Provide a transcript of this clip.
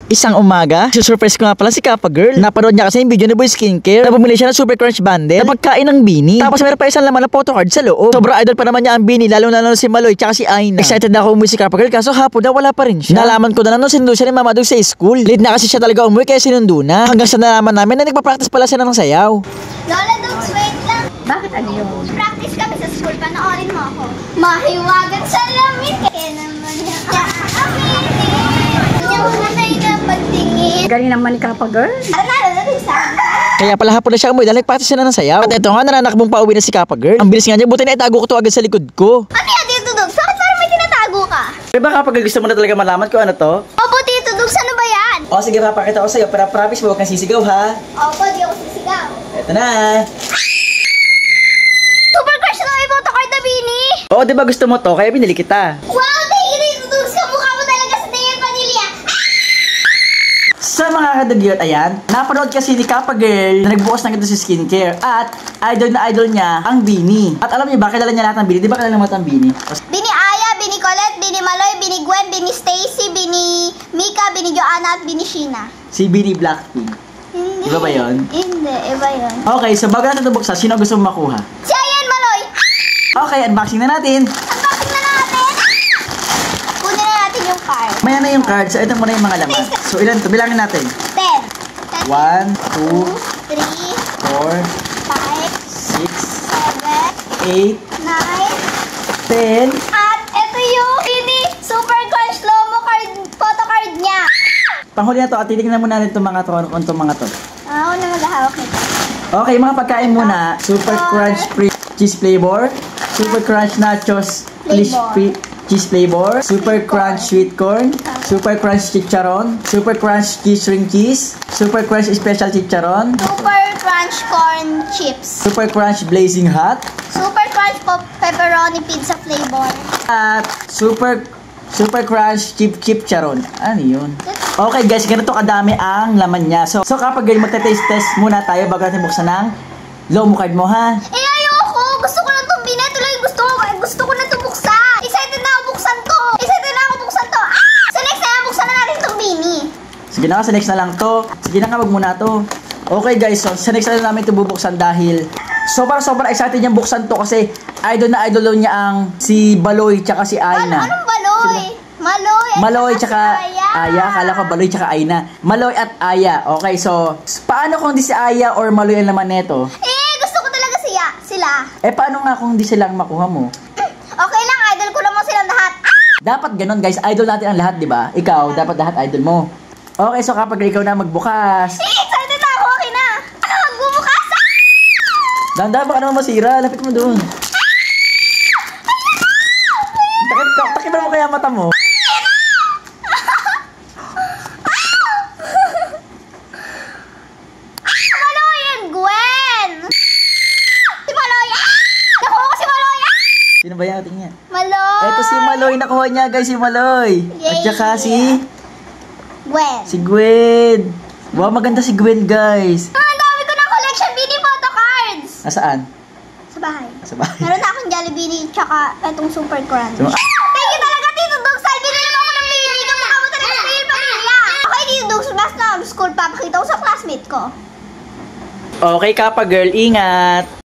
Isang umaga, susurprise ko nga pala si Kappa Girl. Napanood niya kasi yung video ni Boy Skincare na bumili siya ng Super Crunch Bundle na pagkain ng Bini. Tapos meron pa isang laman na photo card sa loob. Sobra idol pa naman niya ang Bini, lalo na si Maloy tsaka si Aina. Excited na ako umuwi si Kappa Girl kaso hapon na wala pa rin siya. Nalaman ko na nung sinundo siya ni Mama Dug sa school. Late na kasi siya talaga umuwi kaya sinundo na. Hanggang sa nalaman namin na nagpa-practice pala siya ng sayaw. Lola Dugs, wait lang. Bakit ano yun? Practice kami sa school, panoorin mo ako. Mahiwagan sa lamit. Kaya naman niya Galing naman ni Kappa Girl. Kaya pala hapon na siya umuwi dahil nagpa-practice siya na ng sayaw. At eto nga, nananakbong pauwi na si Kappa Girl. Ang bilis nga niya, buti na itago ko to agad sa likod ko. Ano yan, Tito Dugs? Bakit parang may tinatago ka? Diba Kappa Girl, gusto mo na talaga malaman ko ano to? Opo, Tito Dugs, ano ba yan? O sige, papakita ko sa'yo. Pero promise mo, huwag kang sisigaw ha. Opo, di ako sisigaw. Eto na. Super crush na may photocard na Bini. Oo, diba gusto mo to? Kaya binili kita. Wow, thank you, Tito Dugs. Kamukha mo talaga sa Dea Vanilla. Sa mga kadagyot, ayan, napanood kasi ni Kappa Girl na nagbukas ng ganito si skincare at idol na idol niya ang Bini. At alam niyo ba, kilala niya lahat ng Bini? Di ba kilala mo ang Bini? Bini Aya, Bini Colette, Bini Maloy, Bini Gwen, Bini Stacy, Bini Mika, Bini Joanna, at Bini Sheena. Si Bini Blackpink. Hindi. Iba ba yun? Hindi, iba yun. Okay, so bago natin ito buksan, sino gusto mo makuha? Si Ayan Maloy! Okay, unboxing na natin. Unboxing na natin! Kunin na natin yung card. Maya na yung card, so ito muna yung mga laman. So ilan ito? Bilangin natin. 10. 1, 2, 3, 4, 5, 6, 8, 7, 9, 10. at ito yung Bini Super Crunch Lomo card, photo card niya. Panghuli na to at titignan muna natin itong mga to, kung itong mga to. Ako na maghahawak nito. Okay, mga pagkain muna. Super Crunch Cheese Flavor, Super Crunch Nachos Cheese Flavor, Super Crunch Sweet Corn, Super Crunch Chicharon, Super Crunch Cheese String Cheese, Super Crunch Special Chicharon, Super Crunch Corn Chips, Super Crunch Blazing Hot, Super Crunch Pepperoni Pizza Flavor, at Super Crunch Chip Charon. Ano yun? Okay guys, ganito kadami ang laman niya. So kapag ganyan magte-taste test muna tayo bago natin buksan ng Lomo card mo ha. Eh ayoko! Gusto ko lang itong Bini. Ito lang yung gusto ko na itong buksan. Excited na ako buksan to. Excited na ako buksan to. Sa next na buksan na natin itong Bini. Sige na nga, sa next na lang to. Sige na nga, wag muna to. Okay guys, so sa next na lang namin ito bubuksan dahil sobrang excited niyang buksan to kasi idol na idol niya ang si Baloy tsaka si Aina. Anong Baloy? Maloy tsaka Aya. Akala ko Baloy tsaka Aina. Maloy at Aya. Okay, so paano kung di si Aya or Maloy ang laman neto? Gusto ko talaga sila. Paano nga kung di silang makuha mo? Okay lang, idol ko naman silang lahat. Dapat ganun guys, idol natin ang lahat, di ba? Ikaw, dapat lahat idol mo. Okay, so kapag ikaw na magbukas. Excited na ako, okay na. Ano, magbubukas? Dahan-dahan, baka naman masira. Lapit mo dun. Takipan mo kaya mata mo. Maloy and Gwen! Si Maloy! Nakuha ko si Maloy! Sino ba yan? Tingnan. Maloy! Eto si Maloy, nakuha niya guys, si Maloy. At saka si Gwen. Gwen. Wow, maganda si Gwen guys. Ang dami ko ng collection Bini photo cards! Nasaan? Sa bahay. Sa bahay. Meron na akong Jollibee tsaka itong Super Crunch. So, Thank you talaga, Tito Dugs! Binili mo ako ng Bini! Kamukha mo talaga sa Real Pamilya! Okay, Tito Dugs, last na school, papakita ko sa classmate ko. okay, Kappa Girl, ingat.